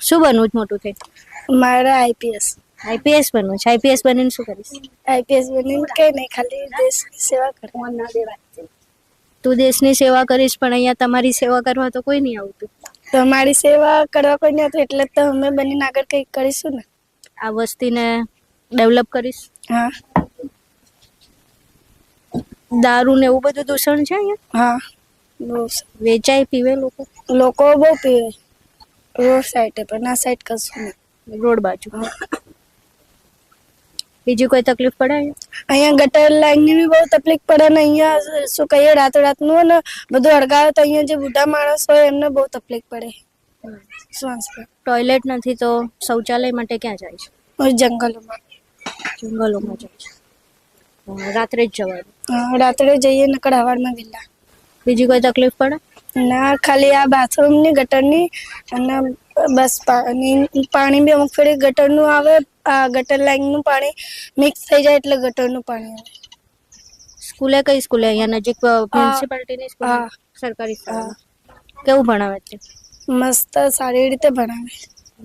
શું બનવું છે મોટું થઈ? મારા આઈપીએસ બનવું છે. આઈપીએસ બનીને શું કરીશ? આઈપીએસ બનીને કઈ નહીં, ખાલી દેશની સેવા કરવાની. તું દેશની સેવા કરીશ, પણ અહીંયા તમારી સેવા કરવા તો કોઈ નહીં આવતું. તો અમારી સેવા કરવા કોઈ નહીં હતું, એટલે તો અમે બનીને આગળ કંઈક કરીશું ને. આ વસ્તીને ડેવલપ કરીશ. હા દારૂ ને એવું બધું દૂષણ છે અહીંયા? હા, બહુ વેચાય પીવે લોકો બહુ પીવે રોડ સાઈડે, પણ આ સાઈડ કશું નહીં. રોડ બાજુ. બીજી કોઈ તકલીફ પડે અહીંયા? ગટર લાઈનની બી બહુ તકલીફ પડે ને અહીંયા શું કહીએ, રાતનું ને બધું અડગાવે તો અહીંયા જે બુઢા માણસ હોય એમને બહુ તકલીફ પડે. ટોયલેટ નથી તો શૌચાલય માટે ક્યાં જાય છે? જંગલોમાં જાય છે. રાત્રે જ જવાનું? રાત્રે જઈએ નકર હવારમાં વહેલા. બીજી કોઈ તકલીફ પડે ના? ખાલી આ બાથરૂમની ગટરની અને બસ પાણી બી અમુક ફેરી ગટરનું આવે, આ ગટર લાઈનનું પાણી મિક્સ થઈ જાય એટલે ગટરનું પાણી આવે. સ્કૂલે કઈ સ્કૂલે? અહીંયા નજીક મ્યુનિસિપાલિટીની સ્કૂલ? સરકારી સ્કૂલ. કેવું ભણાવે છે? મસ્ત, સારી રીતે ભણાવે.